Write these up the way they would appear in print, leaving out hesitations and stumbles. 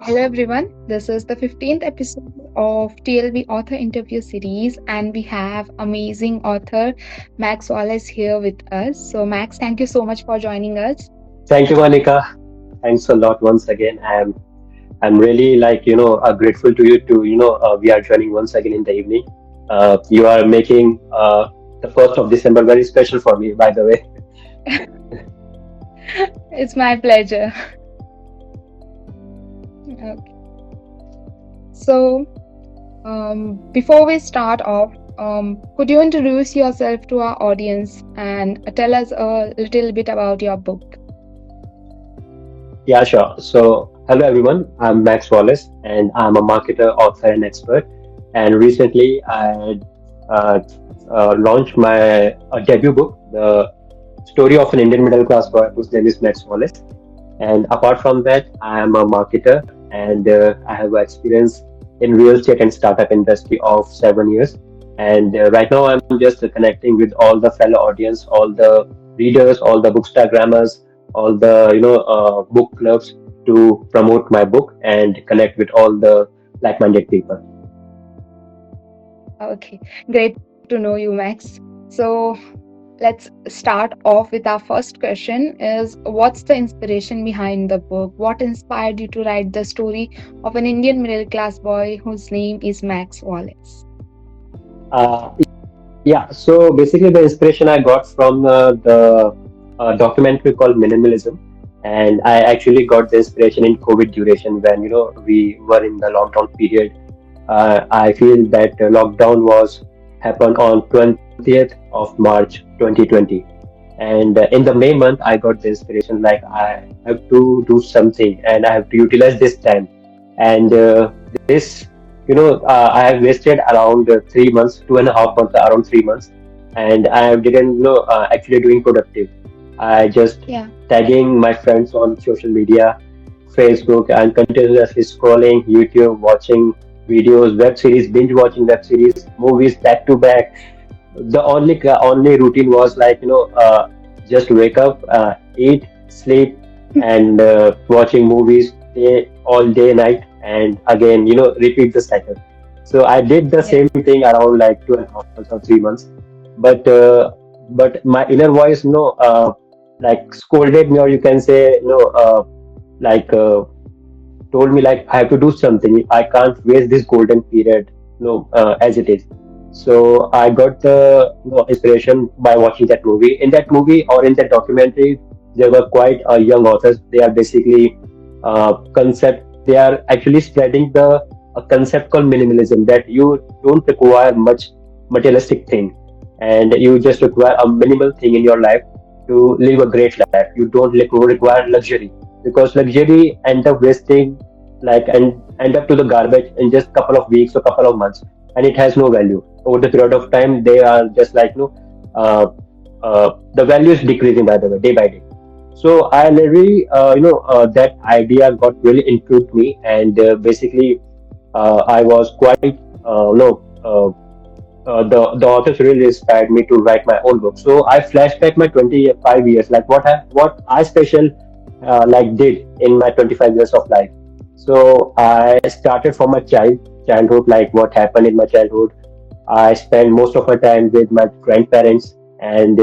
Hello everyone, this is the 15th episode of TLB author interview series, and we have amazing author Max Wallace here with us. So, Max, thank you so much for joining us. Thank you, Monika. Thanks a lot once again. I'm really grateful to you to we are joining once again in the evening. You are making the 1st of December very special for me, by the way. It's my pleasure. Okay. So, before we start off, could you introduce yourself to our audience and tell us a little bit about your book? Yeah, sure. So, hello everyone. I'm Max Wallace, and I'm a marketer, author, and expert. And recently, I uh, launched my debut book, The Story of an Indian Middle Class Boy, whose name is Max Wallace. And apart from that, I am a marketer and I have experience in real estate and startup industry of 7 years. And right now, I'm just connecting with all the fellow audience, all the readers, all the bookstagrammers, all the book clubs to promote my book and connect with all the like-minded people. Okay, great to know you, Max. So, let's start off with our first question is what's the inspiration behind the book? What inspired you to write the story of an Indian middle class boy whose name is Max Wallace? Yeah, so basically the inspiration I got from the documentary called Minimalism, and I actually got the inspiration in COVID duration when we were in the lockdown period. I feel that lockdown was happened on 20th of March 2020, and in the May month I got the inspiration like I have to do something and I have to utilize this time, and this I have wasted around 3 months, 2.5 months, around 3 months, and I didn't actually doing productive. I just Yeah. tagging my friends on social media, Facebook, and continuously scrolling YouTube, watching videos, web series, binge watching web series, movies back to back. The only routine was just wake up, eat, sleep, and watching movies all day night, and again repeat the cycle. So I did the Yes. same thing around like 2.5 months or 3 months, but my inner voice like scolded me, or you can say like told me like I have to do something. I can't waste this golden period, as it is. So I got the inspiration by watching that movie. In that movie or in that documentary, there were quite young authors. They are basically concept. They are actually spreading the a concept called minimalism, that you don't require much materialistic thing, and you just require a minimal thing in your life to live a great life. You don't require luxury, because luxury end up wasting and end up to the garbage in just couple of weeks or couple of months, and it has no value over the period of time. They are just uh, the value is decreasing, by the way, day by day. So I really that idea got really intrigued me, and basically I was quite the authors really inspired me to write my own book. So I flashback my 25 years, like what I special did in my 25 years of life. So I started from my childhood, like what happened in my childhood. I spent most of my time with my grandparents, and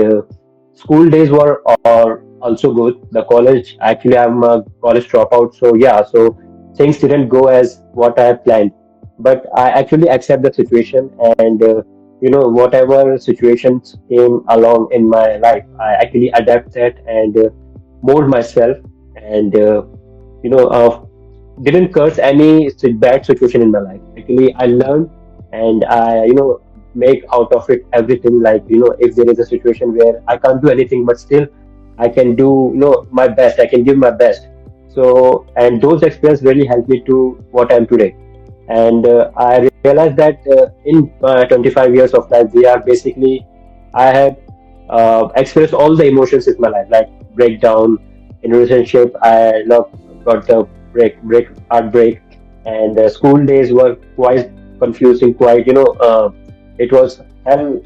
school days were are also good. The college, actually, I'm a college dropout, so yeah, so things didn't go as what I had planned. But I actually accept the situation, and whatever situations came along in my life, I actually adapt that and mold myself, and you know uh, didn't curse any bad situation in my life. Actually, I learned, and I make out of it everything. Like if there is a situation where I can't do anything, but still I can do my best. I can give my best. So, and those experiences really helped me to what I am today. And I realized that in 25 years of life, we are basically I have experienced all the emotions in my life, like breakdown in relationship. I love got the break heartbreak, and school days were quite confusing. Quite it was hell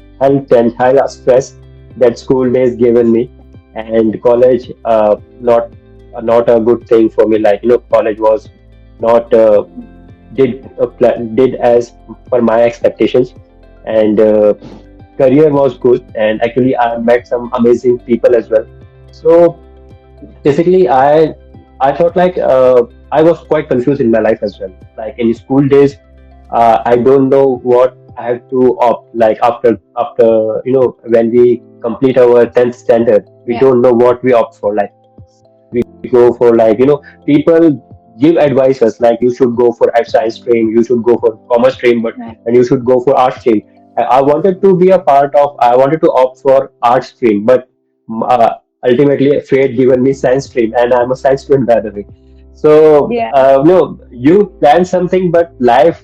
tense, high stress that school days given me, and college not a good thing for me. Like college was not did as per my expectations, and career was good, and actually I met some amazing people as well. So basically I thought like I was quite confused in my life as well. Like in school days, I don't know what I have to opt. Like after when we complete our 10th standard, we Yeah. don't know what we opt for. Like we go for like people give advice us like you should go for a science stream, you should go for commerce stream, but Right. and you should go for art stream. I wanted to be a part of. I wanted to opt for art stream, but uh, ultimately fate given me science stream, and I'm a science student by the way. So Yeah. no, you plan something, but life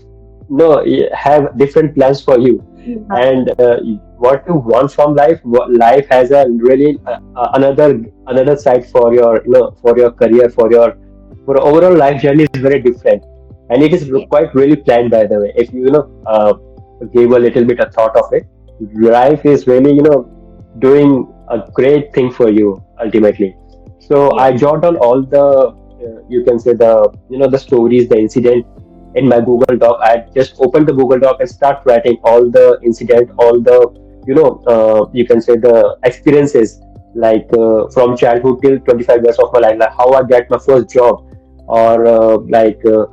no have different plans for you, Yeah. and what you want from life. Life has a really another side for your for your career, for overall life journey is very different, and it is Yeah. quite really planned by the way. If you give a little bit of thought of it, life is really doing a great thing for you ultimately. So Yeah. I jot down all the you can say the the stories, the incident in my Google Doc. I just open the Google Doc and start writing all the incident, all the you can say the experiences, like from childhood till 25 years of my life, like how I get my first job, or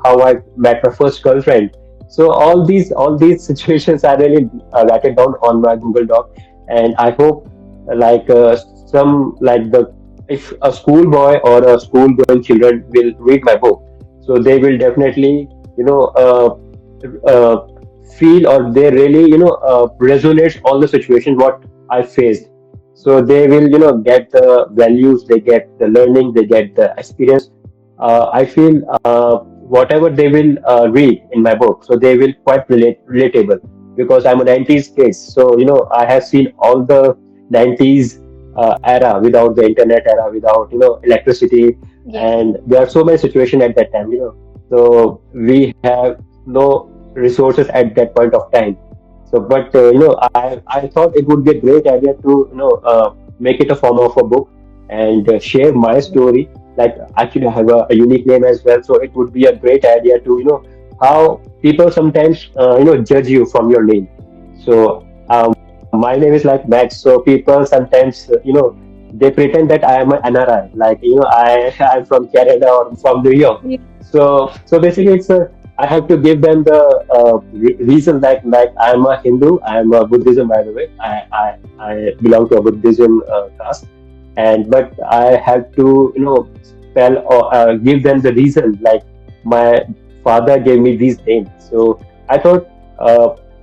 how I met my first girlfriend. So all these situations I really write it down on my Google Doc, and I hope like some like the if a schoolboy or a school going children will read my book, so they will definitely you know uh, feel, or they really resonate all the situations what I faced. So they will get the values, they get the learning, they get the experience. I feel whatever they will read in my book, so they will quite relatable, because I'm a 90s kid. So I have seen all the 90s era, without the internet era, without electricity, Yeah. and there are so many situations at that time. So we have no resources at that point of time. So, but I thought it would be a great idea to make it a form of a book, and share my story. Like actually, I have a unique name as well, so it would be a great idea to how people sometimes judge you from your name. So my name is like Max, so people sometimes they pretend that I am an NRI, like I I'm from Canada or from New York. Yeah. So basically, it's a I have to give them the reason that like I'm a Hindu, I'm a Buddhism by the way. I belong to a Buddhism caste, and but I have to spell or give them the reason like my father gave me these names. So I thought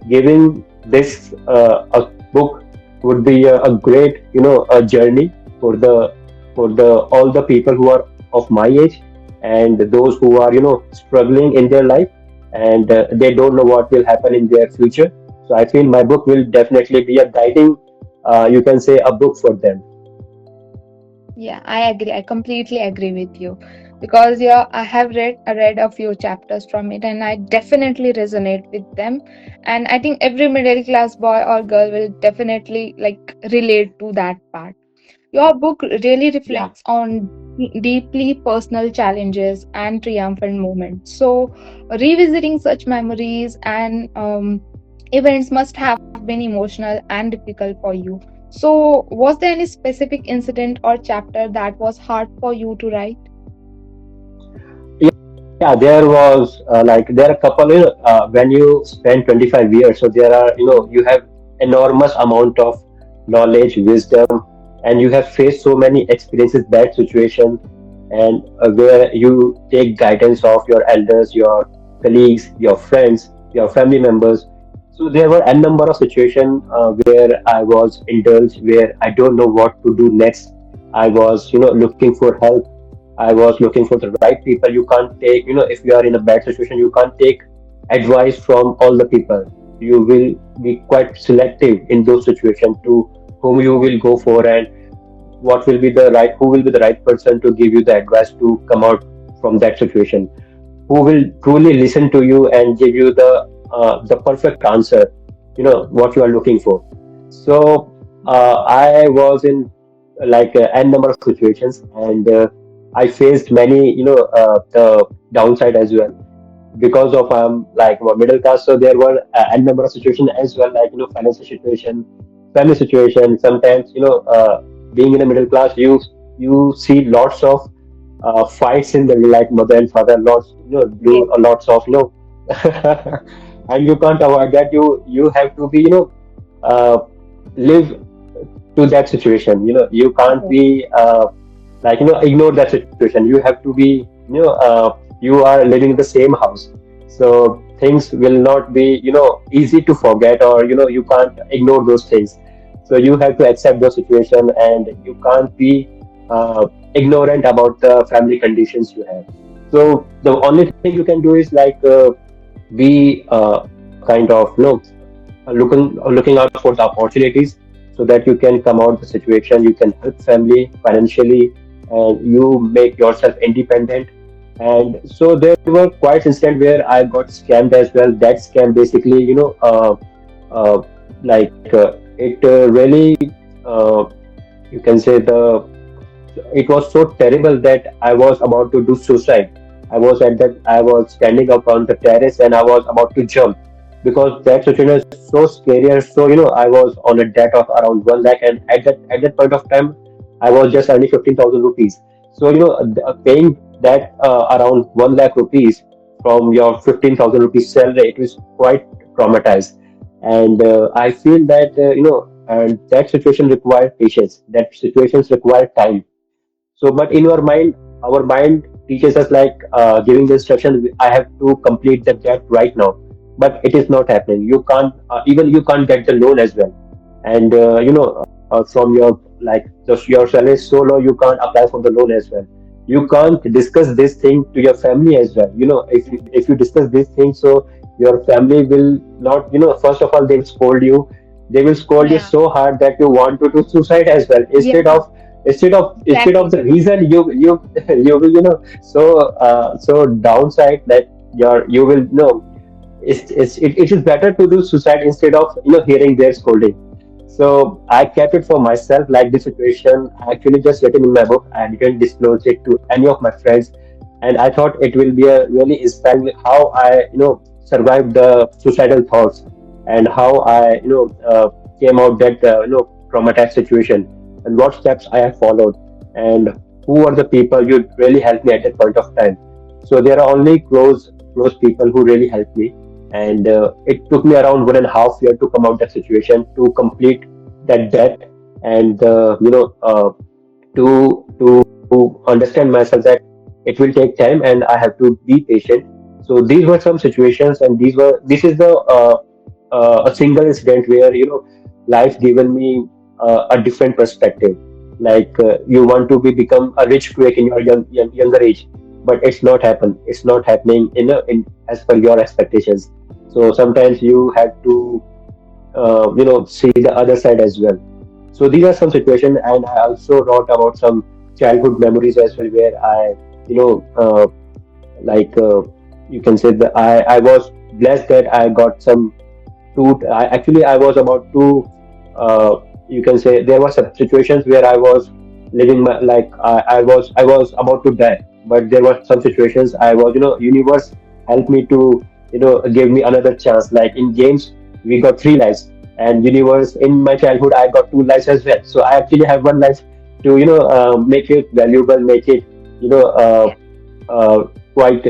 giving this a book would be a great a journey for the all the people who are of my age, and those who are struggling in their life, and they don't know what will happen in their future. So I feel my book will definitely be a guiding you can say a book for them. Yeah, I agree. I completely agree with you because yeah, I read a few chapters from it and I definitely resonate with them. And I think every middle class boy or girl will definitely like relate to that part. Your book really Yeah. reflects on deeply personal challenges and triumphant moments. So, revisiting such memories and events must have been emotional and difficult for you. So, was there any specific incident or chapter that was hard for you to write? Yeah, there was there are a couple when you spend 25 years, so there are you have enormous amount of knowledge, wisdom, and you have faced so many experiences, bad situations, and where you take guidance of your elders, your colleagues, your friends, your family members. So there were a number of situations where I was indulged, where I don't know what to do next. I was looking for help. I was looking for the right people. You can't take, if you are in a bad situation, you can't take advice from all the people. You will be quite selective in those situations to whom you will go for, and what will be the right, who will be the right person to give you the advice to come out from that situation, who will truly listen to you and give you the perfect answer, what you are looking for. So I was in like n number of situations, and I faced many the downside as well because of like middle class. So there were a number of situations as well, like financial situation, family situation. Sometimes being in the middle class, you see lots of fights in the, like mother and father, lots Yes. do lots of and you can't avoid that. You have to be uh, live to that situation. You can't Yes. be ignore that situation. You have to be you are living in the same house, so things will not be easy to forget, or you can't ignore those things. So you have to accept the situation, and you can't be ignorant about the family conditions you have. So the only thing you can do is be kind of looking out for the opportunities, so that you can come out the situation, you can help family financially, and you make yourself independent. And so there were quite instances where I got scammed as well. That scam basically uh, it really uh, you can say the it was so terrible that I was about to do suicide. I was standing up on the terrace and I was about to jump, because that situation is so scary. And so I was on a debt of around 1 lakh, and at that point of time I was just earning 15,000 rupees. So paying that around 1 lakh rupees from your 15,000 rupees salary, it was quite traumatized. And I feel that and that situation required patience. That situations require time. So, but in your mind, our mind teaches us like giving the instruction, I have to complete the debt right now. But it is not happening. You can't, even you can't get the loan as well. And, from your salary is so low, you can't apply for the loan as well. You can't discuss this thing to your family as well. If you discuss this thing, so your family will not, first of all, they will scold you. They will scold you Yeah. so hard that you want to do suicide as well. Yeah. Instead of Exactly. the reason, you you will so downside that you will it is better to do suicide instead of hearing their scolding. So I kept it for myself. Like this situation, I actually just written in my book. I didn't disclose it to any of my friends, and I thought it will be a really inspiring how I survived the suicidal thoughts, and how I came out that traumatized situation, and what steps I have followed, and who are the people who really helped me at that point of time. So there are only close people who really helped me, and it took me around 1.5 years to come out that situation, to complete that debt, and to understand myself that it will take time and I have to be patient. So these were some situations, and this is the a single incident where life given me a different perspective. Like you want to become a rich quick in your younger age, but it's not happening in as per your expectations. So sometimes you have to see the other side as well. So these are some situations, and I also wrote about some childhood memories as well, where I you know like you can say that I was blessed that I got some two. I was about to you can say there were some situations where I was living my, like I was about to die, but there were some situations I was universe helped me to give me another chance. Like in games we got 3 lives, and universe in my childhood I got 2 lives as well. So I actually have 1 life to make it valuable, make it you know uh, Yeah. uh, quite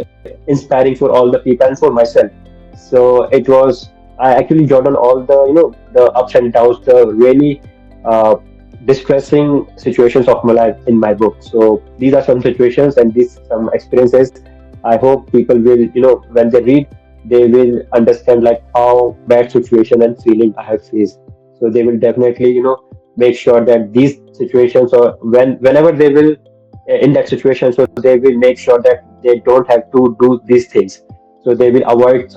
inspiring for all the people and for myself. So it was, I actually jot on all the the ups and downs, the really uh, distressing situations of my life in my book. So these are some situations and these some experiences. I hope people will when they read, they will understand like how bad situation and feeling I have faced. So they will definitely make sure that these situations, or whenever they will in that situation, so they will make sure that they don't have to do these things. So they will avoid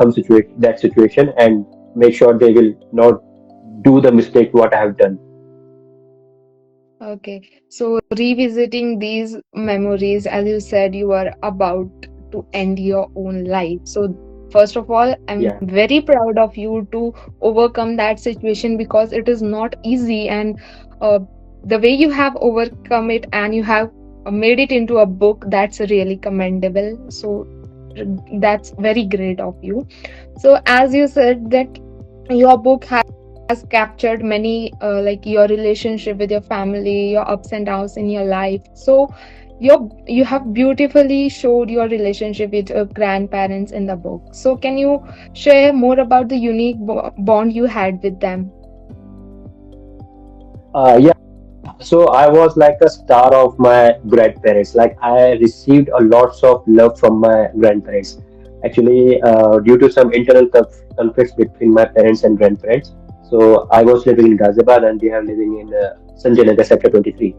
that situation, and make sure they will not do the mistake what I have done. Okay. So revisiting these memories, as you said, you are about to end your own life. So first of all, I'm Yeah. very proud of you to overcome that situation, because it is not easy. And uh, the way you have overcome it and you have made it into a book, that's really commendable. So That's very great of you. So, as you said that your book has captured many like your relationship with your family, your ups and downs in your life. So, you have beautifully showed your relationship with your grandparents in the book. So, can you share more about the unique bond you had with them? Yeah. So I was like a star of my grandparents. Like I received a lots of love from my grandparents. Actually, due to some internal conflicts between my parents and grandparents. So I was living in Ghaziabad and they are living in Sanjay Nagar sector 23.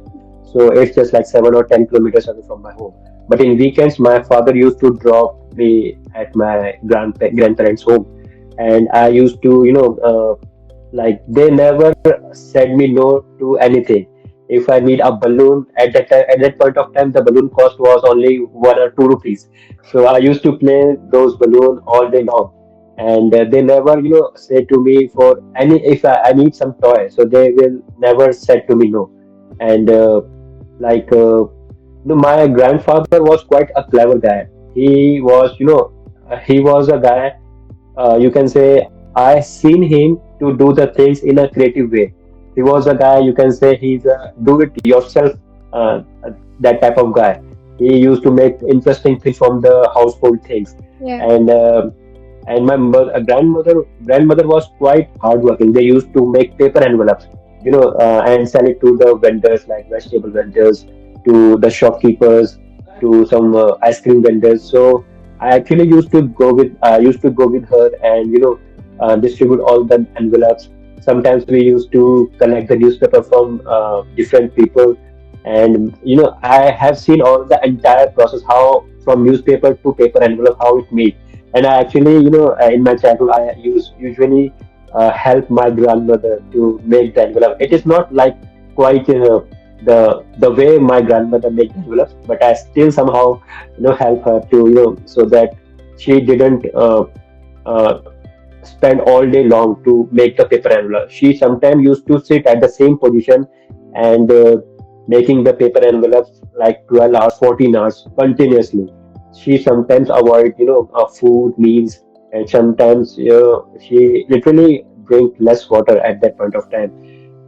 So it's just like 7 or 10 kilometers away from my home. But in weekends, my father used to drop me at my grandparents' home, and I used to, like they never said me no to anything. If I need a balloon at that time, at that point of time, the balloon cost was only 1 or 2 rupees. So I used to play those balloon all day long, and they never, say to me for any if I need some toy. So they will never said to me no, and like my grandfather was quite a clever guy. He was, he was a guy, you can say I seen him to do the things in a creative way. He was a guy, you can say he's a do it yourself, uh, that type of guy. He used to make interesting things from the household things, Yeah. and my grandmother was quite hardworking. They used to make paper envelopes, and sell it to the vendors like vegetable vendors, to the shopkeepers, to some ice cream vendors. So I actually used to go with her and distribute all the envelopes. Sometimes we used to collect the newspaper from different people, and I have seen all the entire process, how from newspaper to paper envelope, how it made. And I actually, in my childhood, I usually help my grandmother to make the envelope. It is not like quite the way my grandmother make the envelopes, but I still somehow help her to so that she didn't uh, spend all day long to make the paper envelope. She sometimes used to sit at the same position and making the paper envelopes like 12 hours, 14 hours continuously. She sometimes avoid, food, meals, and sometimes she literally drink less water at that point of time.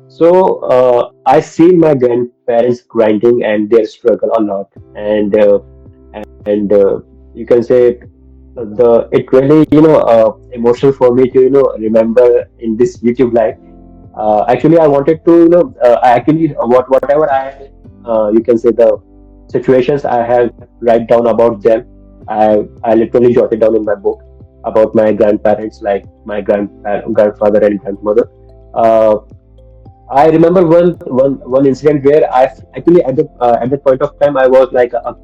So I see my grandparents grinding and their struggle a lot, and you can say the it really emotional for me to remember in this YouTube live. Actually, I wanted to I actually whatever I you can say the situations I have write down about them. I literally jotted down in my book about my grandparents, like my grandfather and grandmother. Uh, I remember one incident where actually at that point of time I was like a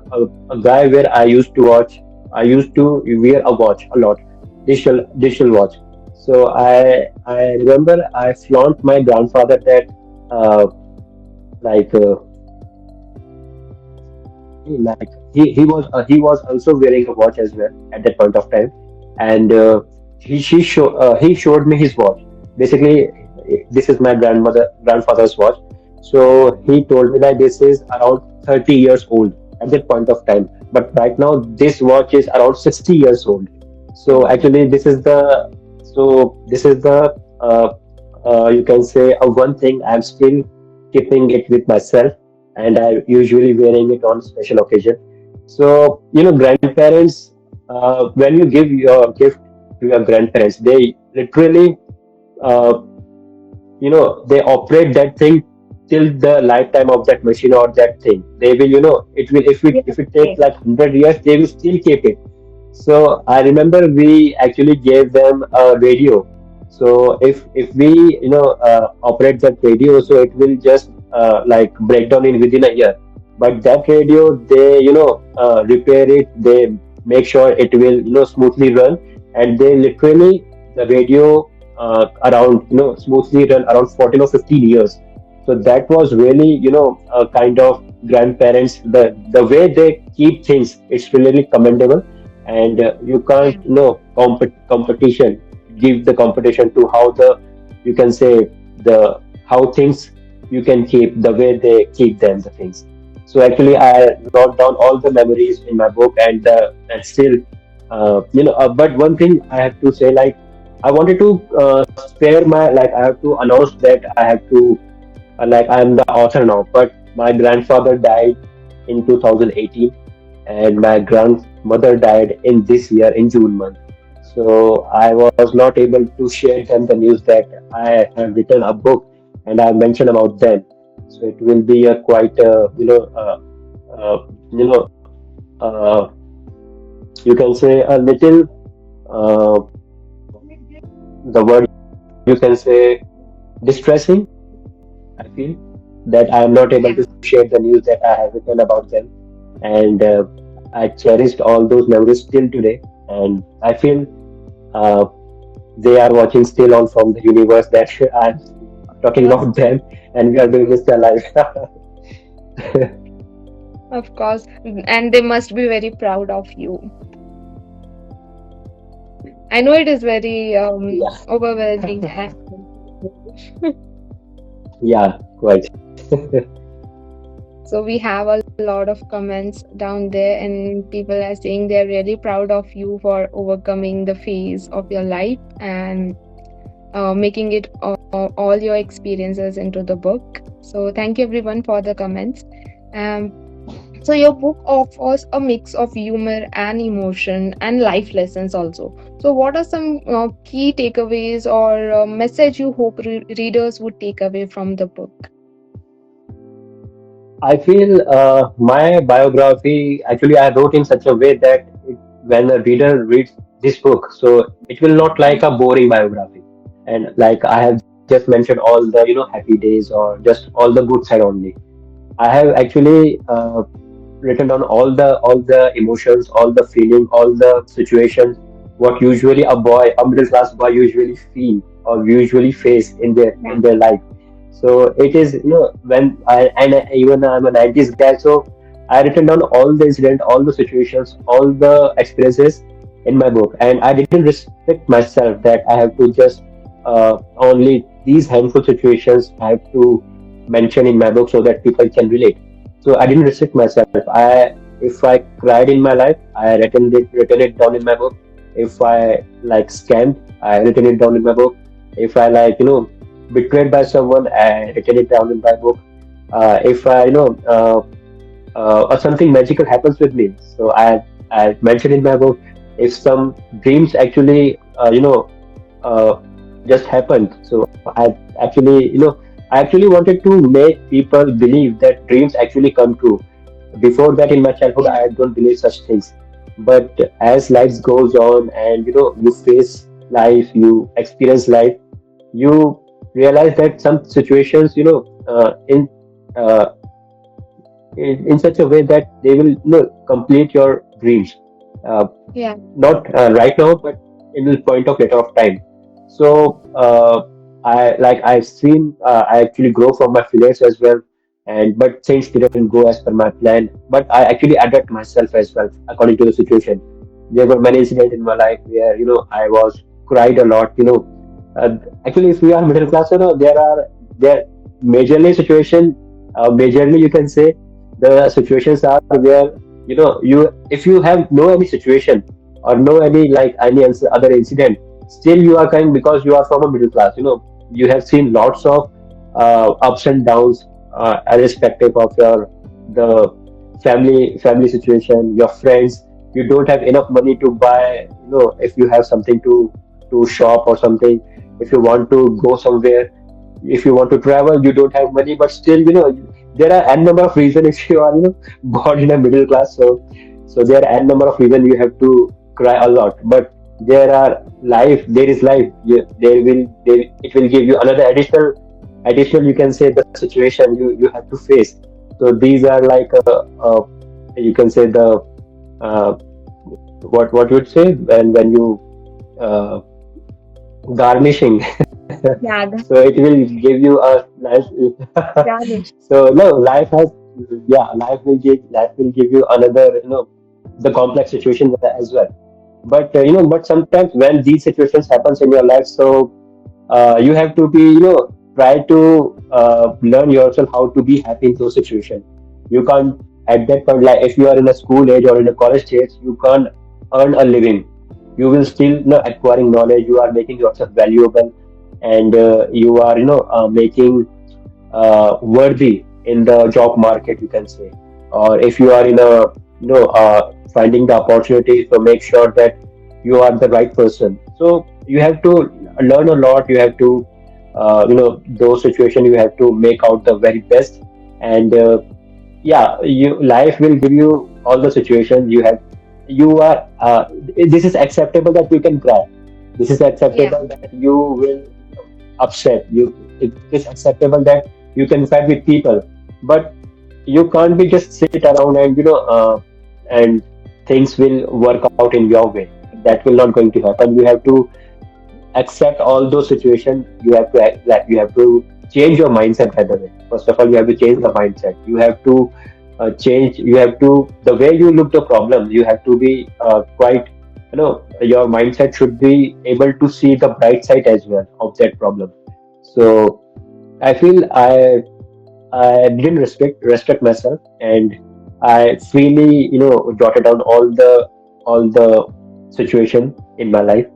guy where I used to watch. I used to wear a watch a lot, digital watch. So I remember I flaunt my grandfather that uh, like he was also wearing a watch as well at that point of time, and he showed me his watch. Basically, this is my grandfather's watch. So he told me that this is around 30 years old at that point of time, but right now this watch is around 60 years old. So Oh, actually, this is the you can say one thing I'm still keeping it with myself, and I usually wearing it on special occasion. So grandparents, when you give your gift to your grandparents, they literally uh, they operate that thing till the lifetime of that machine or that thing. They will it will yeah. if it takes like 100 years, they will still keep it. So I remember we actually gave them a radio. So if we operate that radio, so it will just like break down in within a year. But that radio, they repair it. They make sure it will smoothly run, and they literally the radio around smoothly run around 14 or 15 years. So that was really a kind of grandparents, the way they keep things, it's really commendable. And you can't Yeah. competition give the competition to how the you can say the how things you can keep the way they keep them the things. So actually I wrote down all the memories in my book, and still But one thing I have to say, like, I wanted to spare my, like, I have to announce that I have to, like, I am the author now, but my grandfather died in 2018, and my grandmother died in this year in June month. So I was not able to share them the news that I have written a book and I mentioned about them. So it will be a quite, you know, uh, you can say a little, the word you can say distressing. I feel that I am not able to Yeah, share the news that I have written about them, and I cherished all those memories till today, and I feel uh, they are watching still on from the universe that I'm talking of about them, and we are doing this alive. of course, and they must be very proud of you. I know it is very Yeah, overwhelming. yeah, quite. So we have a lot of comments down there, and people are saying they're really proud of you for overcoming the phase of your life and making it all your experiences into the book. So thank you everyone for the comments. Um, so your book offers a mix of humor and emotion and life lessons also. So what are some key takeaways or message you hope readers would take away from the book? I feel my biography actually I wrote in such a way that when a reader reads this book, so it will not like a boring biography. And like I have just mentioned all the happy days or just all the good side only. I have actually written down all the emotions, all the feeling, all the situations what usually a middle class boy usually feel or usually face Yeah. in their life. So it is, when even I'm a 90s guy, so I written down all the incident, all the situations, all the experiences in my book, and I didn't restrict myself that I have to just only these handful situations I have to mention in my book so that people can relate. So I didn't restrict myself. If I cried in my life, I written it down in my book. If I like scammed, I written it down in my book. If I like betrayed by someone, I written it down in my book. If I or something magical happens with me, so I mentioned in my book. If some dreams actually uh, just happened, so I actually wanted to make people believe that dreams actually come true. Before that, in my childhood, Yeah. I don't believe such things. But as life goes on, and you face life, you experience life, you realize that some situations, uh, in such a way that they will complete your dreams. Uh, Yeah. Not right now, but in the point of later of time. So I've seen I actually grow from my failures as well, and but things didn't go as per my plan. But I actually adapt myself as well according to the situation. There were many incidents in my life where I was cried a lot. Actually, if we are middle class, there majorly situation, majorly you can say the situations are where you if you have no any situation or no any like any other incident, still you are kind because you are from a middle class. You have seen lots of ups and downs, irrespective of your the family situation, your friends. You don't have enough money to buy. If you have something to shop or something, if you want to go somewhere, if you want to travel, you don't have money, but still there are n number of reasons if you are born in a middle class. So there are n number of reasons you have to cry a lot, but there is life. It will give you another additional, you can say, the situation you have to face. So these are like you can say the uh, what you would say when you uh, garnishing. Yeah. So it will give you a nice. Yeah. So no, life will give you another the complex situation as well. But but sometimes when these situations happens in your life, so you have to be try to learn yourself how to be happy in those situations. You can't at that point, like if you are in a school age or in a college stage, you can't earn a living. You will still, acquiring knowledge. You are making yourself valuable, and you are, making worthy in the job market, you can say. Or if you are in a, finding the opportunity, so make sure that you are the right person. So you have to learn a lot. You have to, those situations you have to make out the very best. And yeah, you life will give you all the situations you have. You are this is acceptable that you can cry. This is Yeah. acceptable that you will upset you. It is acceptable that you can fight with people, but you can't be just sit around and and things will work out in your way. That will not going to happen. You have to accept all those situations. You have to act, like you have to change your mindset. By the way, first of all, you have to change the mindset. You have to change. You have to the way you look the problem. You have to be quite. Your mindset should be able to see the bright side as well of that problem. So I feel I didn't respect myself, and I freely jotted down all the situation in my life.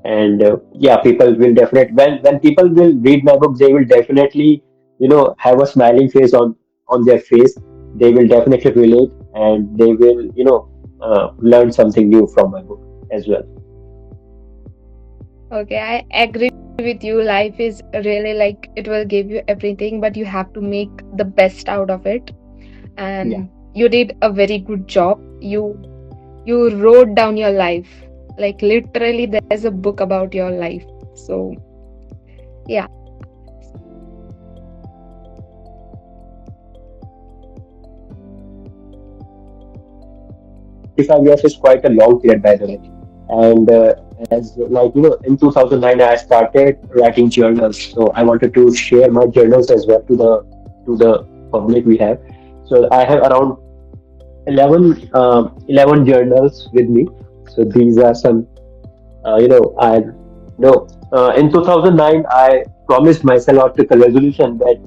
And yeah, people will definitely, when people will read my book, they will definitely have a smiling face on their face. They will definitely relate, and they will learn something new from my book as well. Okay, I agree with you. Life is really like it will give you everything, but you have to make the best out of it. Yeah. And you did a very good job. You wrote down your life. Like literally there's a book about your life. So yeah. Yeah, 25 years is quite a long period, by the Okay. way. And as like in 2009, I started writing journals. So I wanted to share my journals as well to the public we have. So I have around 11 journals with me. So these are some, I know in 2009, I promised myself or took a resolution that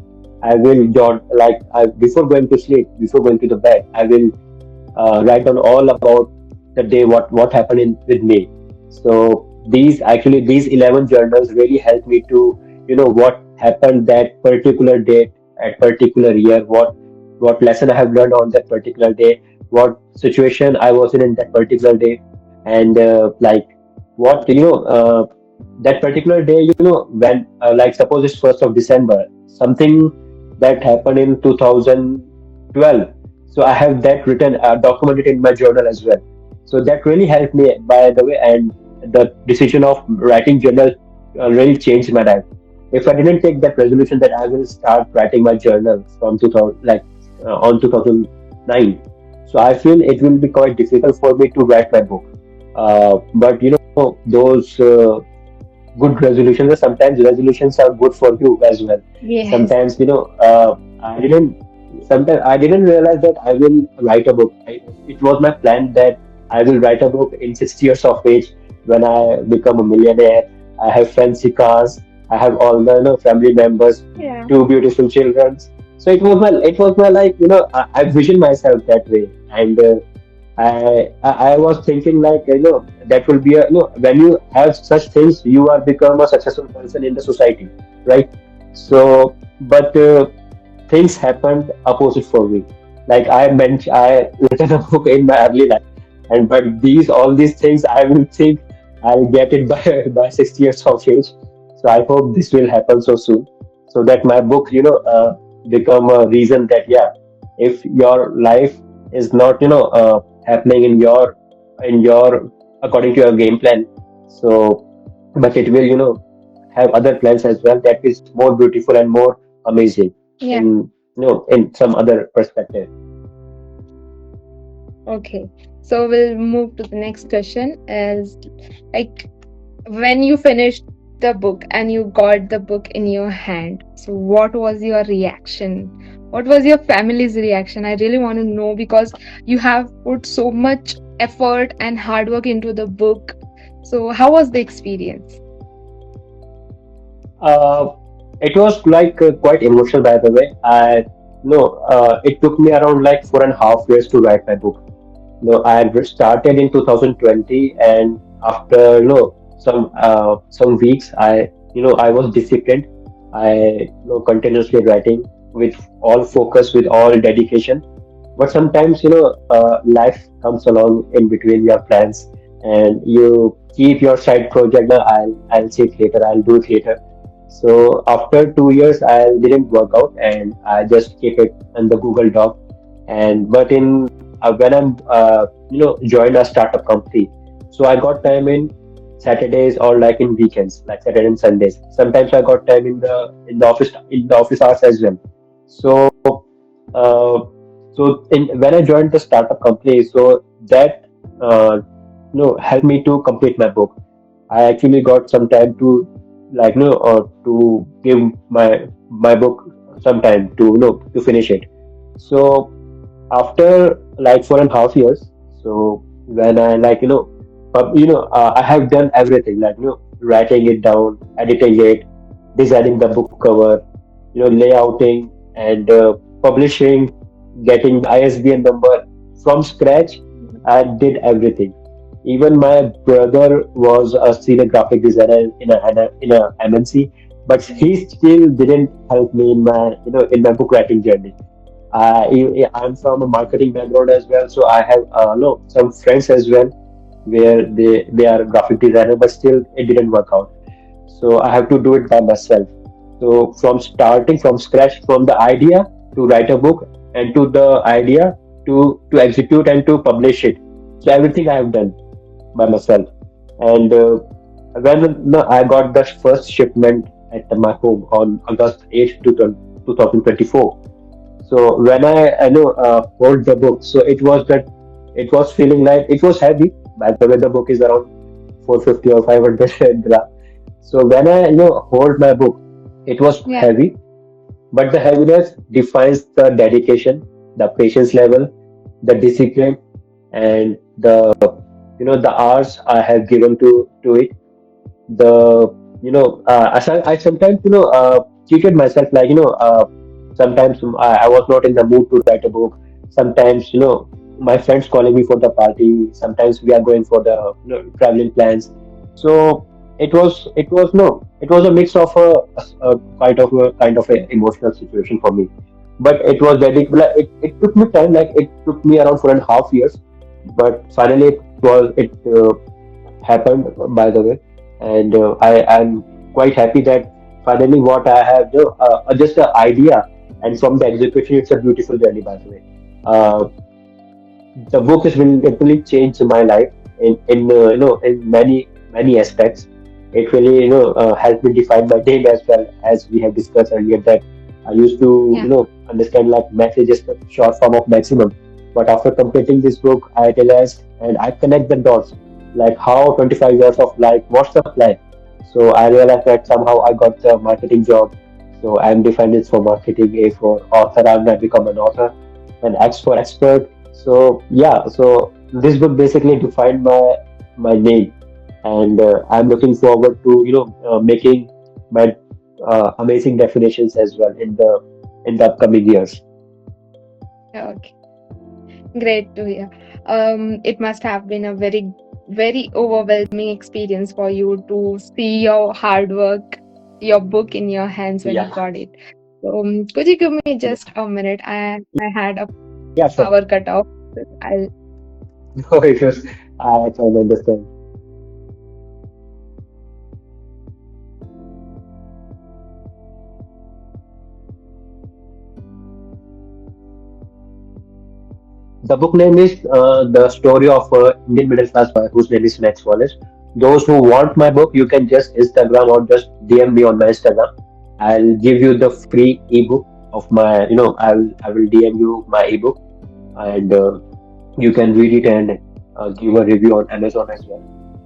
I will jot, like before going to sleep, before going to the bed, I will write down all about the day, what happened with me. So these 11 journals really helped me to what happened that particular day at particular year, what lesson I have learned on that particular day, what situation I was in that particular day. And like what that particular day, when like suppose it's 1st of December, something that happened in 2012. So I have that written, documented in my journal as well. So that really helped me, by the way. And the decision of writing journal really changed my life. If I didn't take that resolution that I will start writing my journal from 2000, like on 2009, so I feel it will be quite difficult for me to write my book. But those good resolutions. Sometimes resolutions are good for you as well. Yes. Sometimes I didn't. Sometimes I didn't realize that I will write a book. It was my plan that I will write a book in 60 years of age when I become a millionaire. I have fancy cars. I have all the family members, Yeah. two beautiful children. So it was my like I vision myself that way. And I was thinking like that will be a when you have such things, you are become a successful person in the society, right? So but things happened opposite for me. Like I written a book in my early life, and but all these things I will think I'll get it by by 60 years of age. So I hope this will happen so soon, so that my book become a reason that yeah, if your life is not happening in your according to your game plan, so but it will have other plans as well that is more beautiful and more amazing Yeah. in in some other perspective. Okay. So we'll move to the next question as like when you finished the book and you got the book in your hand, so what was your reaction? What was your family's reaction? I really want to know because you have put so much effort and hard work into the book. So how was the experience? uh, it was like quite emotional, by the way. I no It took me around like 4.5 years to write my book. No, I had started in 2020, and after some weeks, I was disciplined. I continuously writing with all focus, with all dedication. But sometimes life comes along in between your plans, and you keep your side project. I'll see it later. I'll do it later. So after 2 years, I didn't work out, and I just keep it in the Google Doc. And but in when I'm joined a startup company, so I got time in Saturdays or like in weekends, like Saturday and Sundays. Sometimes I got time in the office hours as well. So uh, when I joined the startup company, so that helped me to complete my book. I actually got some time to to give my book some time to to finish it. So after like 4.5 years, so when I I have done everything, like writing it down, editing it, designing the book cover, layouting, and publishing, getting the ISBN number from scratch. I did everything. Even my brother was a senior graphic designer in a MNC, but he still didn't help me in my book writing journey. I'm from a marketing background as well, so I have no some friends as well where they are graphic designer, but still it didn't work out. So I have to do it by myself. So from starting from scratch, from the idea to write a book, and to the idea to execute and to publish it. So everything I have done by myself. And when I got the first shipment at my home on August 8th, 2024. So when I know hold the book, so it was feeling like it was heavy. By the way, the book is around 450 or 500 grams. So when I hold my book, it was Yeah. heavy, but the heaviness defines the dedication, the patience level, the discipline, and the hours I have given to it. The I sometimes cheated myself, like sometimes I was not in the mood to write a book. Sometimes my friends calling me for the party. Sometimes we are going for the traveling plans. So it was a mix of a kind of a emotional situation for me. But it was dedicated. Like, it took me time. Like it took me around 4.5 years, but finally it happened, by the way. And I am quite happy that finally what I have just an idea, and from the execution it's a beautiful journey, by the way. uh, the book has really literally changed my life in many aspects. It really helped me define my name as well, as we have discussed earlier, that I used to Yeah. understand like max is just a short form of maximum. But after completing this book, I realized and I connect the dots, like how 25 years of life, what's the plan. So I realized that somehow I got the marketing job. So I'm defined it for marketing, A for author, I'm going to become an author, and X for expert. So yeah, so this book basically defined my name, and I'm looking forward to making my amazing definitions as well in the upcoming years. Okay. Great to hear. It must have been a very overwhelming experience for you to see your hard work, your book in your hands when you Yeah, got it. So, could you give me yeah, just a minute? I had a yeah, sure. power cut off. I'll No issues. I can understand. The book name is The Story of Indian Middle Class Boy, whose name is Max Wallace. Those who want my book, you can just Instagram or just DM me on my Instagram. I'll give you the free ebook of my, I will DM you my ebook, and you can read it and give a review on Amazon as well.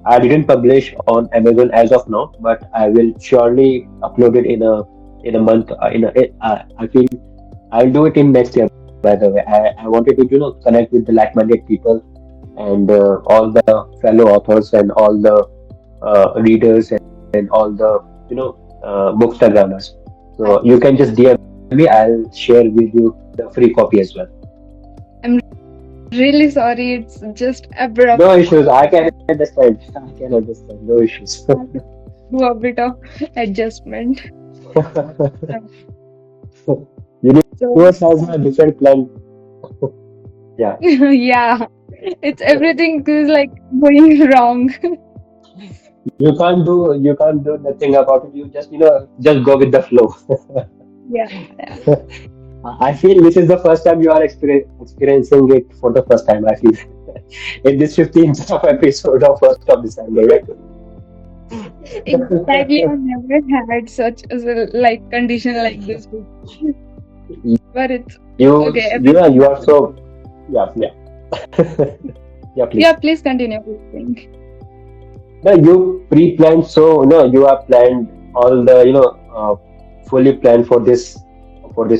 I didn't publish on Amazon as of now, but I will surely upload it in a month. I feel I'll do it in next year. By the way, I wanted to connect with the like-minded people, and all the fellow authors and all the readers, and all the bookstagrammers. So you can just DM me. I'll share with you the free copy as well. I'm Really sorry, it's just abrupt. No issues. I can understand. I can understand. No issues. I have to do a bit of adjustment. So Universe has a different plan. Yeah. yeah, it's everything is like going wrong. You can't do nothing about it. You just go with the flow. Yeah, yeah. I feel this is the first time you are experiencing it for the first time. I feel in this 15th of episode of 1st of December, right? Exactly. I've never had such as a like condition like this before. But it's okay. You Everything are happens. so, yeah, yeah. Yeah, Yeah, please. please continue with thing. No, you pre-planned, so no, you are planned all the fully planned for this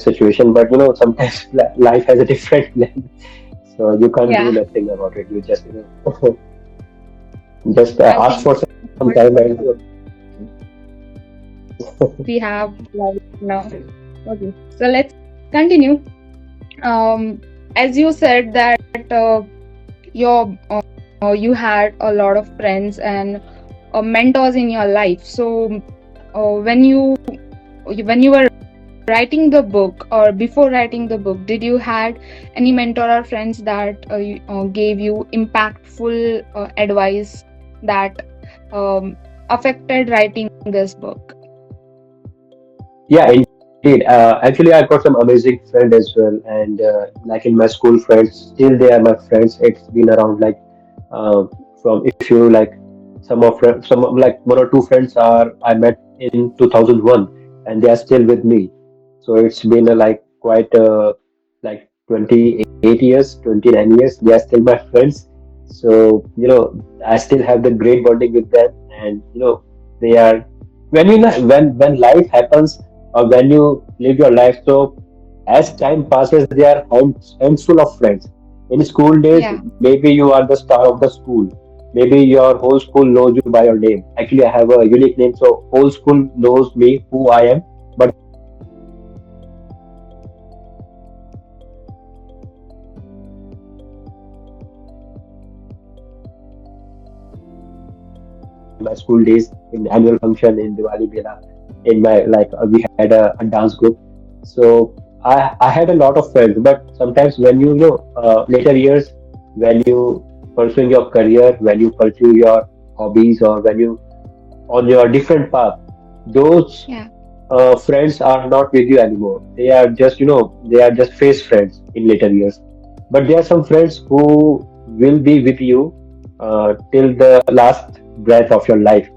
situation. But sometimes life has a different plan, so you can't do Yeah, nothing about it. You just just I ask think for some time and we have like now. Okay, so let's continue. As you said that your you had a lot of friends and mentors in your life. So when you were writing the book or before writing the book, did you had any mentor or friends that gave you impactful advice that um, affected writing this book? yeah, indeed. Actually, I got some amazing friends as well, and like in my school friends, still they are my friends. It's been around like uh, from if you like some of like one or two friends are I met in 2001, and they are still with me. So it's been like quite like 28 years, 29 years. They are still my friends. So I still have the great bonding with them, and they are when life happens or when you live your life. So as time passes, there are handful of friends. In school days, Yeah. maybe you are the star of the school. Maybe your whole school knows you by your name. Actually, I have a unique name, so whole school knows me, who I am. But there are handful of friends in my school days, in annual function, in Diwali Mela, in my we had a dance group. So I had a lot of friends, but sometimes when later years, when you pursuing your career, when you pursue your hobbies, or when you on your different path, those Yeah. friends are not with you anymore. They are just they are just face friends in later years. But there are some friends who will be with you till the last breath of your life.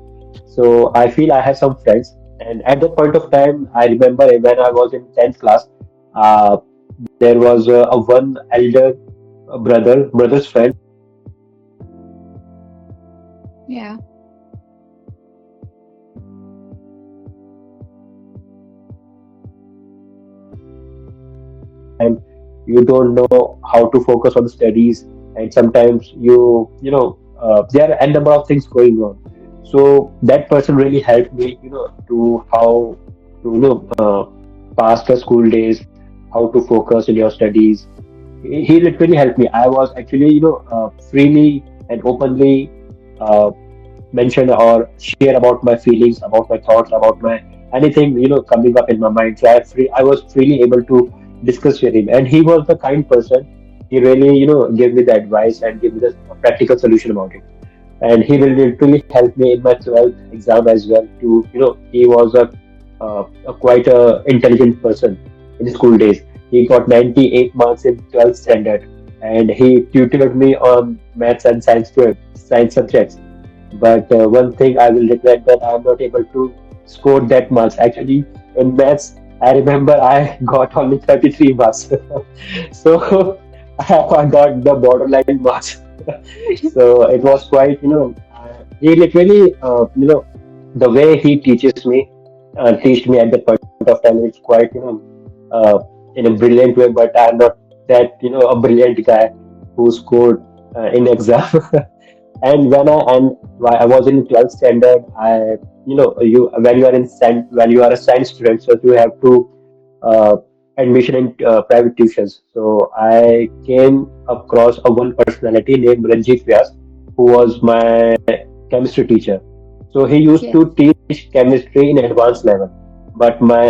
So I feel I have some friends, and at that point of time, I remember when I was in 10th class, uh, there was a one elder brother's friend. Yeah. Time you don't know how to focus on studies, and sometimes there are a number of things going on. So that person really helped me to how to pass the school days, how to focus in your studies. He literally helped me. I was actually freely and openly uh, mention or share about my feelings, about my thoughts, about my anything coming up in my mind. So I was freely able to discuss with him, and he was the kind person. He really gave me the advice and gave me the practical solution about it. And he will literally help me in my 12th exam as well. To he was a quite a intelligent person in school days. He got 98 marks in 12th standard, and he tutored me on maths and science subjects. But one thing I will regret that I'm not able to score that much. Actually, in maths, I remember I got only 33 marks. So I got the borderline marks. So it was quite, he literally, the way he teaches me, teached me at that point of time, it's quite, in a brilliant way, but I'm not that, a brilliant guy who scored in exam. And while I was in 12th standard, you when you are a science student, so you have to uh, admission in private tuitions. So I came across a one personality named Ranjit Vyas, who was my chemistry teacher. So he used Yes. to teach chemistry in advanced level, but my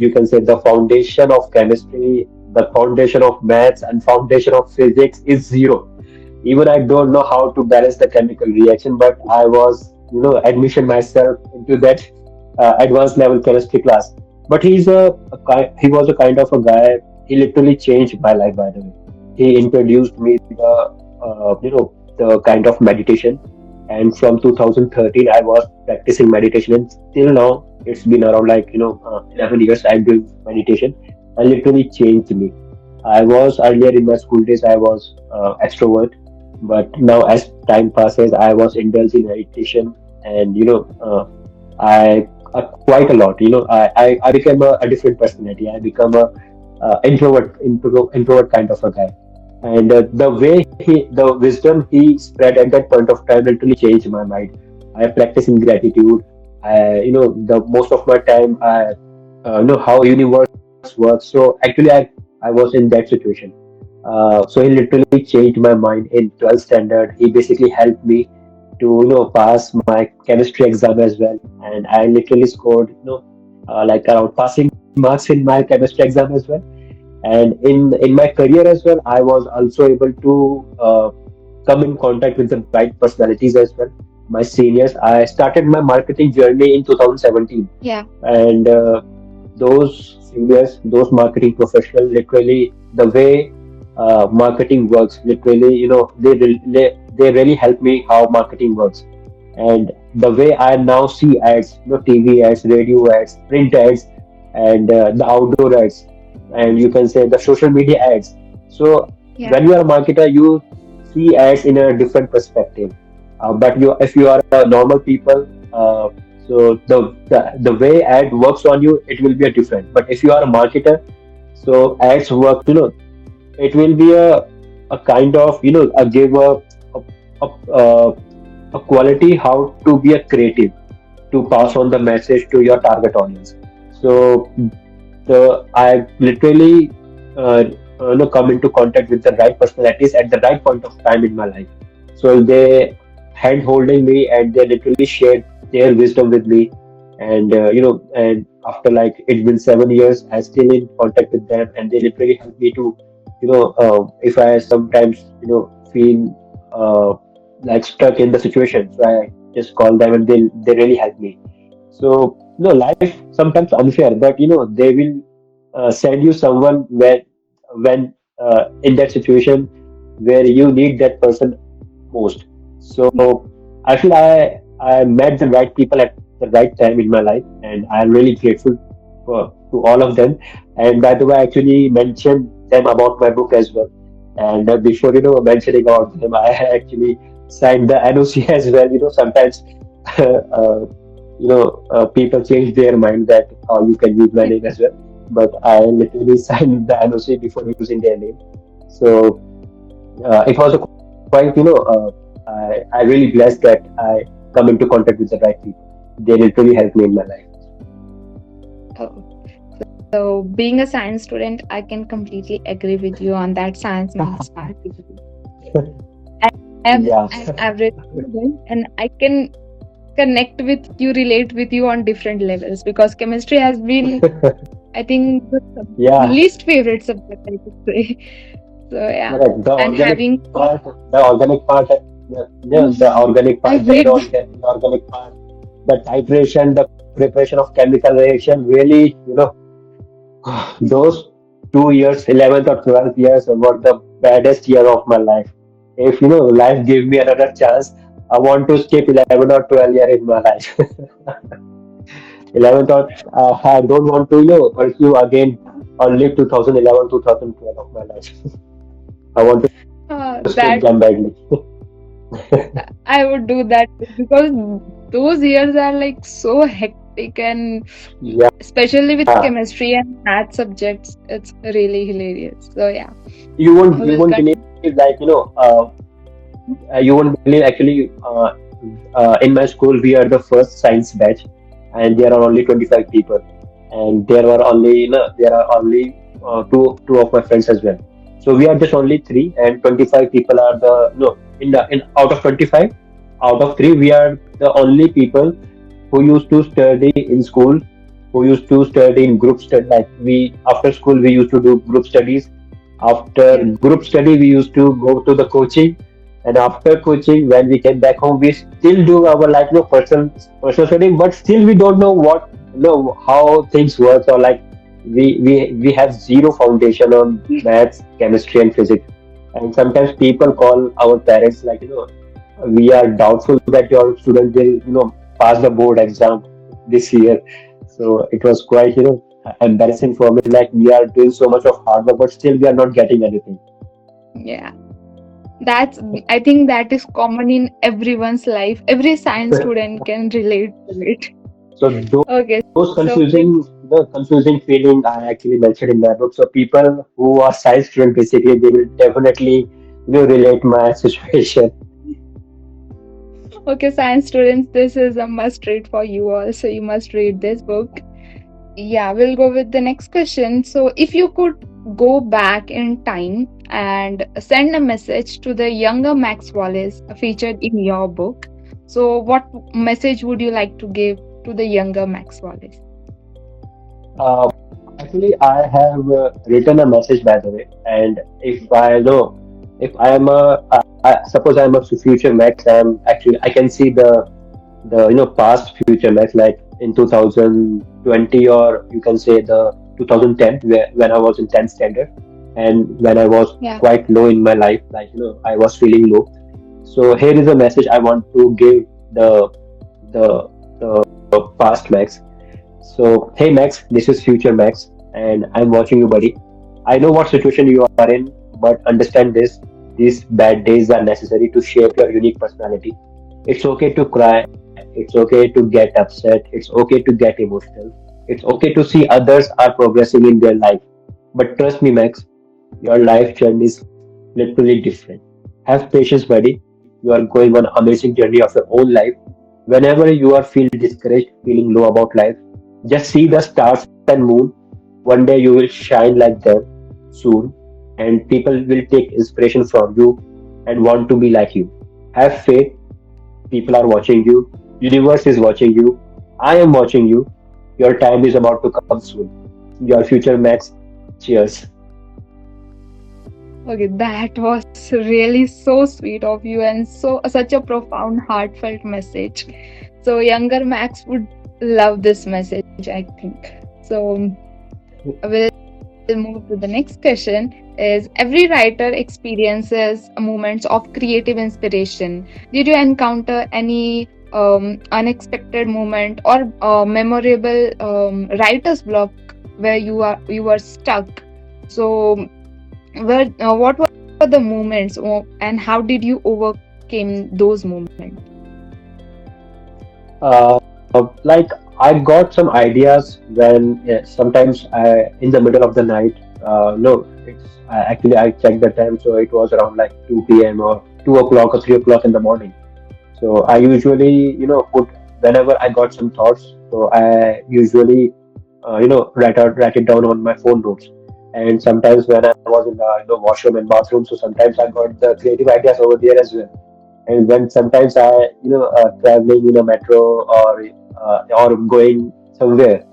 you can say the foundation of chemistry, the foundation of maths, and foundation of physics is zero. Even I don't know how to balance the chemical reaction, but I was, admission myself into that advanced level chemistry class. But he was a kind of a guy. He literally changed my life. By the way, he introduced me to the kind of meditation. And from 2013, I was practicing meditation, and till now, it's been around 11 years. I'm doing meditation, and literally changed me. I was earlier in my school days, I was extrovert, but now as time passes, I was indulged in meditation, and I quite a lot. I became a different personality. I become a introvert kind of a guy. And the wisdom he spread at that point of time literally changed my mind. I practice in gratitude. The most of my time I know how universe works. So actually, I was in that situation. So he literally changed my mind in 12th standard. He basically helped me to pass my chemistry exam as well, and I literally scored like around passing marks in my chemistry exam as well. And in my career as well, I was also able to come in contact with the right personalities as well. My seniors, I started my marketing journey in 2017, Yeah. and those seniors, those marketing professionals, literally the way marketing works, literally, they really help me how marketing works. And the way I now see ads, TV ads, radio ads, print ads, and the outdoor ads, and you can say the social media ads. So Yeah. when you are a marketer, you see ads in a different perspective. But if you are a normal people, so the way ad works on you, it will be a different. But if you are a marketer, so ads work, it will be a kind of a give a, a quality how to be a creative to pass Yeah. on the message to your target audience. So I literally come into contact with the right personalities at the right point of time in my life. So they hand holding me, and they literally shared their wisdom with me. And and after like it's been 7 years, I still in contact with them, and they literally help me to if I sometimes feel like stuck in the situation, so I just call them, and they really help me. So life sometimes unfair, but they will send you someone when in that situation where you need that person most. So I feel I met the right people at the right time in my life, and I'm really grateful to all of them. And by the way, I actually mentioned them about my book as well. And before mentioning about them, I actually signed the NOC as well. Sometimes uh, people change their mind that you can use my name as well. But I literally signed the NOC before using their name. So it was a quite, I really blessed that I come into contact with the right people. They literally helped me in my life. Oh. So, being a science student, I can completely agree with you on that. Science may inspire people. I am Yeah. an average student, and I can connect with you, relate with you on different levels because chemistry has been, I think, the Yeah. least favorite subject, I could say. So, yeah. Correct. And having, The organic part, the oh, organic I part, the hate that. inorganic part, the titration, the preparation of chemical reaction, really, those 2 years, 11th or 12th years, were the baddest year of my life. If life gave me another chance, I want to skip 11 or 12 year in my life. 11th or I don't want to pursue again or live 2011, 2012 of my life. I want to skip That them badly. I would do that too, because those years are like so hectic, and Yeah, especially with chemistry and math subjects, it's really hilarious. So yeah, I you will won't believe, continue. like you won't believe actually. In my school we are the first science batch, and there are only 25 people. and there are only two of my friends as well. So we are just only three, and 25 people are the no in the in out of 25, out of three we are the only people who used to study in school, who used to study in group study. Like we after school we used to do group studies. After Yeah. group study we used to go to the coaching, and after coaching when we came back home we still do our like no personal study, but still we don't know what how things work, or like we have zero foundation on maths, chemistry, and physics. And sometimes people call our parents like we are doubtful that your student will pass the board exam this year. So it was quite embarrassing for me, like we are doing so much of hard work but still we are not getting anything. Yeah. That's, I think that is common in everyone's life. Every science student can relate to it. So Okay, those so confusing feeling I actually mentioned in my book. So people who are science students basically they will definitely relate my situation. okay, science students, this is a must read for you all. So you must read this book. Yeah, we'll go with the next question. So if you could go back in time and send a message to the younger Max Wallace featured in your book, so what message would you like to give to the younger Max Wallace? Uh, Actually, I have written a message by the way, and if I am suppose I am a future Max, I can see the past future Max like in 2020, or you can say the 2010 when I was in 10th standard, and when I was Yeah. quite low in my life, like I was feeling low. So here is a message I want to give the the past Max. So, hey Max, this is future Max, and I'm watching you, buddy. I know what situation you are in, but understand this: these bad days are necessary to shape your unique personality. It's okay to cry, it's okay to get upset, it's okay to get emotional, it's okay to see others are progressing in their life. But trust me, Max, your life journey is literally different. Have patience, buddy. You are going on an amazing journey of your own life. Whenever you are feel discouraged, feeling low about life, just see the stars and moon. One day you will shine like them soon, and people will take inspiration from you and want to be like you. Have faith. People are watching you. Universe is watching you. I am watching you. Your time is about to come soon. Your future Max. Cheers. Okay, that was really so sweet of you and so such a profound, heartfelt message. So younger Max would love this message, I think. So we'll move to the next question. Is every writer experiences moments of creative inspiration? Did you encounter any unexpected moment or memorable writer's block where you were stuck? So what were the moments, and how did you overcame those moments? Like I got some ideas when sometimes in the middle of the night. No, it's actually I checked the time, so it was around like 2 p.m. or 2 o'clock or 3 o'clock in the morning. So I usually, put whenever I got some thoughts. So I usually, write it down on my phone notes. And sometimes when I was in the washroom and bathroom, so sometimes I got the creative ideas over there as well. And when sometimes I traveling in a metro or going somewhere,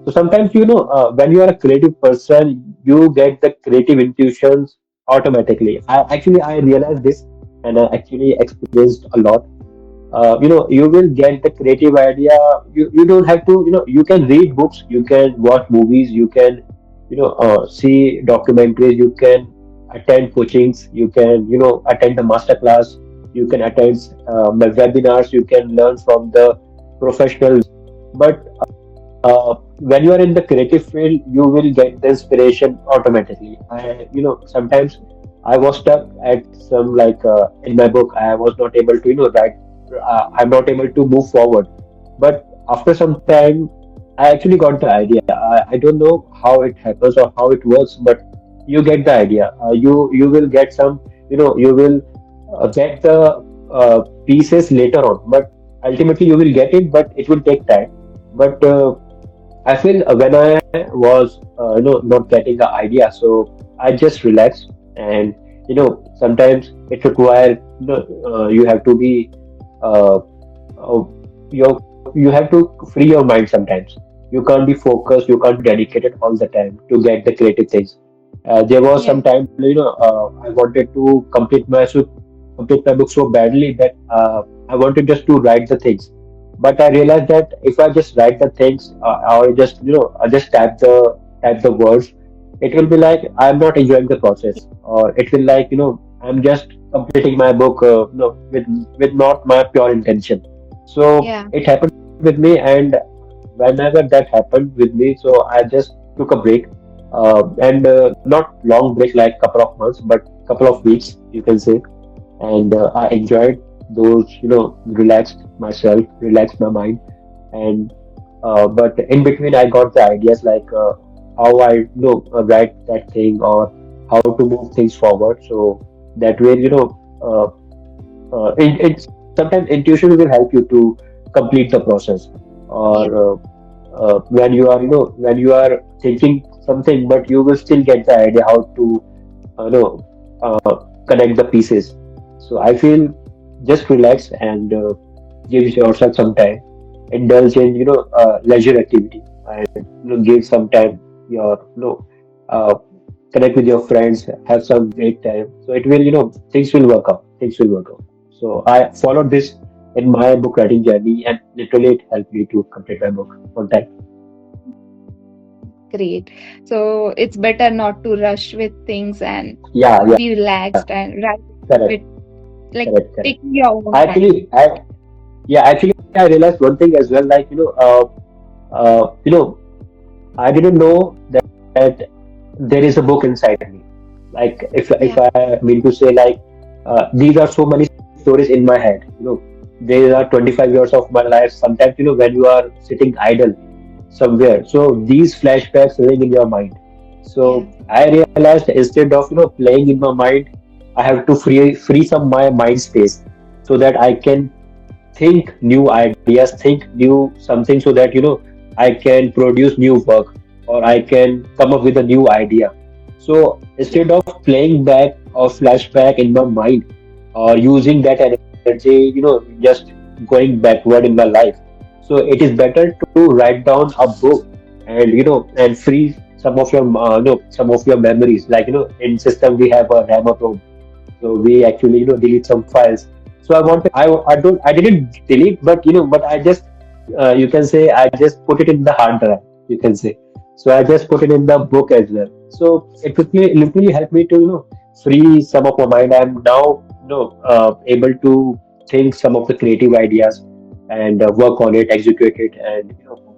so sometimes when you are a creative person you get the creative intuitions automatically. I realized this, and I actually experienced a lot. You will get the creative idea. You don't have to, you can read books, you can watch movies, you can see documentaries, you can attend coachings, you can attend the master class, you can attend webinars, you can learn from the professionals. But when you are in the creative field you will get the inspiration automatically. Sometimes I was stuck at some, like in my book I was not able to write. I'm not able to move forward, but after some time I actually got the idea. I don't know how it happens or how it works, but you get the idea. You will get some, you will get the pieces later on, but ultimately you will get it, but it will take time. But I feel when I was not getting the idea, so I just relax. And sometimes it requires you have to be uh, uh, you have to free your mind sometimes. You can't be focused, you can't be dedicated all the time to get the creative things. There was Yeah. some time, I wanted to complete my book so badly that I wanted just to write the things. But I realized that if I just write the things, or just I just type the words, it will be like I'm not enjoying the process, or it will like I'm just completing my book with not my pure intention. So Yeah. it happened with me, and whenever that happened with me, so I just took a break, and not long break like couple of months, but couple of weeks, you can say. And I enjoyed those, relaxed myself, relaxed my mind. And but in between I got the ideas like how I write that thing, or how to move things forward. So that way, it sometimes intuition will help you to complete the process. Or Yeah. when you are when you are thinking something, but you will still get the idea how to connect the pieces. So I feel just relax and give yourself some time, indulge in leisure activity, and give some time your uh, connect with your friends, have some great time. So it will things will work out. Things will work out. So I followed this in my book writing journey, and literally it helped me to complete my book on time. Great. So it's better not to rush with things and Yeah, yeah, be relaxed and write with correct, like correct, correct. taking your own I time. actually, actually, I realized one thing as well. Like I didn't know that there is a book inside me. Like if Yeah. I mean to say, like these are so many stories in my head. There are 25 years of my life. Sometimes when you are sitting idle somewhere, so these flashbacks living in your mind. Yeah. So I realized instead of playing in my mind, I have to free some my mind space so that I can think new ideas, think new something, so that I can produce new work, or I can come up with a new idea. So Yeah. instead of playing back or flashback in my mind, or using that energy, just going backward in my life. So it is better to write down a book, and and free some of your some of your memories. Like in system we have a RAM of ROM, so we actually delete some files. So I didn't delete, but but I just you can say I just put it in the hard drive, you can say. So I just put it in the book as well. So it literally helped me to free some of my mind. I'm now able to think some of the creative ideas, and work on it, execute it, and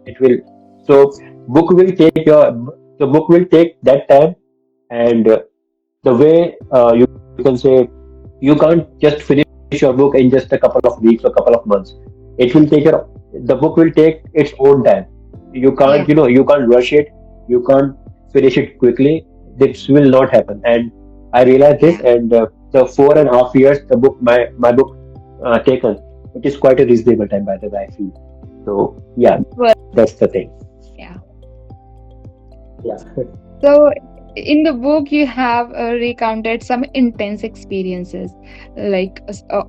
it will. So book will take your the book will take that time. And the way you can say, you can't just finish your book in just a couple of weeks or couple of months. It will take the book will take its own time. You can't Yeah. you can't rush it, you can't finish it quickly. This will not happen. And I realized this. Yeah. And the 4.5 years the book my book taken, it is quite a reasonable time, by the way, I feel. So yeah, Well, that's the thing. yeah. Yeah. So, in the book, you have recounted some intense experiences, like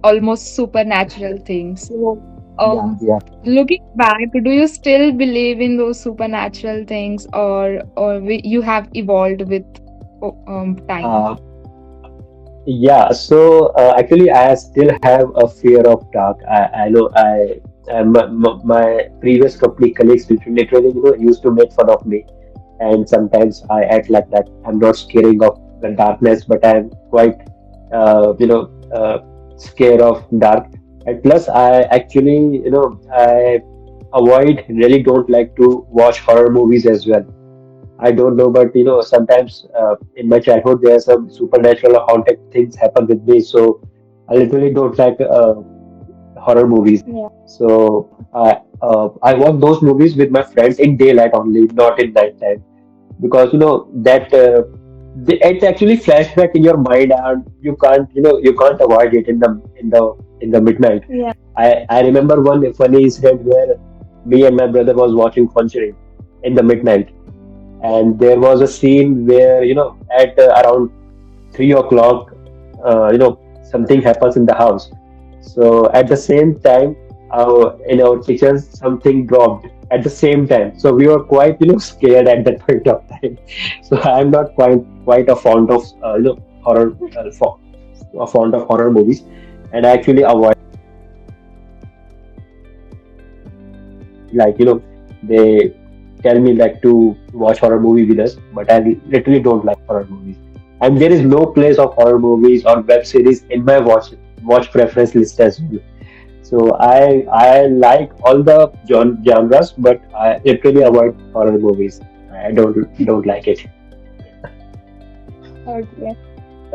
almost supernatural things. So, Yeah, um, yeah. looking back, do you still believe in those supernatural things, or you have evolved with time? uh, Yeah, so actually, I still have a fear of dark. I know my previous company colleagues literally, used to make fun of me, and sometimes I act like that. I'm not scaring of the darkness, but I'm quite, scared of dark. And plus, I actually, I really don't like to watch horror movies as well. I don't know, but sometimes in my childhood there are some supernatural or haunted things happen with me. So I literally don't like horror movies. Yeah. So I watch those movies with my friends in daylight only, not in night time, because that it's actually flashback in your mind, and you can't avoid it in the midnight. Yeah. I remember one funny incident where me and my brother was watching Conjuring. in the midnight, and there was a scene where at around 3 o'clock, something happens in the house. So at the same time, in our kitchen, something dropped at the same time. So we were quite scared at that point of time. So I'm not quite a fond of horror, a fond of horror movies, and I actually avoid, like they tell me like to watch horror movie with us, but I literally don't like horror movies. And there is no place of horror movies or web series in my watch preference list as well. So I like all the genres, but I literally avoid horror movies. I don't like it. Okay.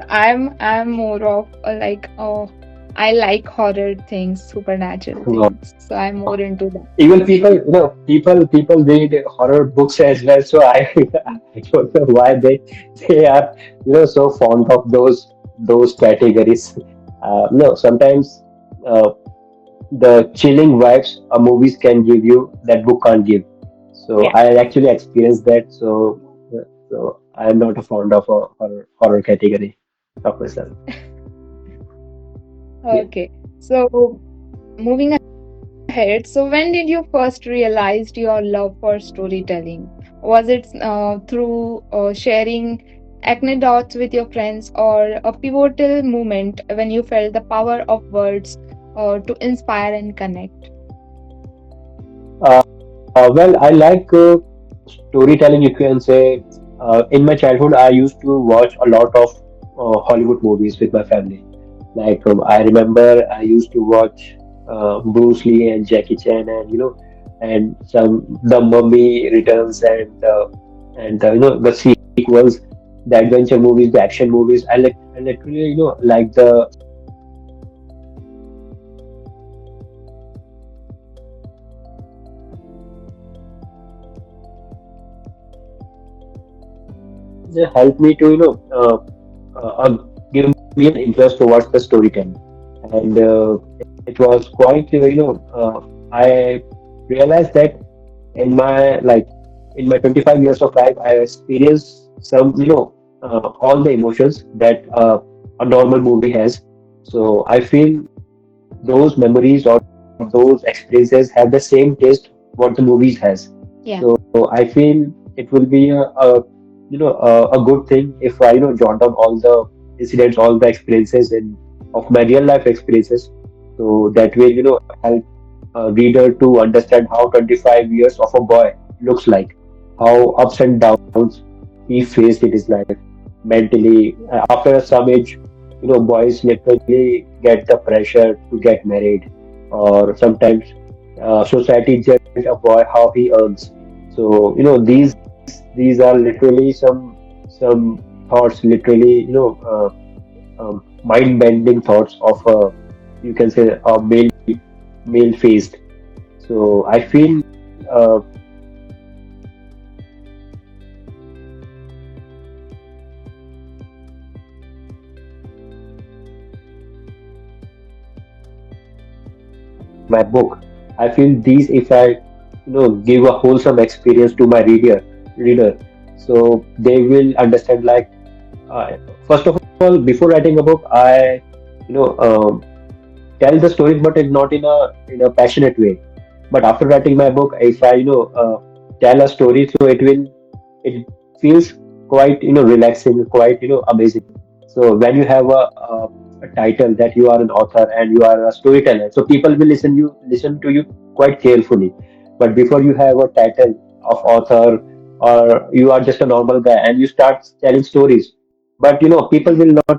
I'm more of like, oh, I like horror things, supernatural things. So I'm more into that. Even people read horror books as well. So I don't know why they are so fond of those categories. No, sometimes uh, the chilling vibes a movies can give you that book can't give. So Yeah. I actually experienced that. So I am not a fond of a horror category of myself. Yeah. Okay. So moving ahead, so when did you first realize your love for storytelling? Was it through sharing anecdotes with your friends, or a pivotal moment when you felt the power of words to inspire and connect? Well, I like storytelling, you can say. In my childhood, I used to watch a lot of Hollywood movies with my family. Like I remember, I used to watch Bruce Lee and Jackie Chan, and and some The Mummy Returns, and the sequels, the adventure movies, the action movies. I literally like the they help me to give me an interest towards the storytelling, and it was quite I realized that in my like in my 25 years of life I experienced some all the emotions that a normal movie has. So I feel those memories or those experiences have the same taste what the movies has. Yeah. So I feel it will be a good thing if I jot down all the incidents, all the experiences in of my real life experiences. So that will help a reader to understand how 25 years of a boy looks like, how ups and downs he faced in his life mentally. After some age, boys literally get the pressure to get married, or sometimes society judge a boy how he earns. So these are literally some thoughts, literally mind bending thoughts of a, you can say, a male faced. So I feel my book. I feel these, if I give a wholesome experience to my reader, so they will understand. Like first of all, before writing a book, I tell the stories, but not in a passionate way. But after writing my book, if I tell a story, so it feels quite relaxing, quite amazing. So when you have a title that you are an author and you are a storyteller, so people will listen to you quite carefully. But before you have a title of author, or you are just a normal guy and you start telling stories, but people will not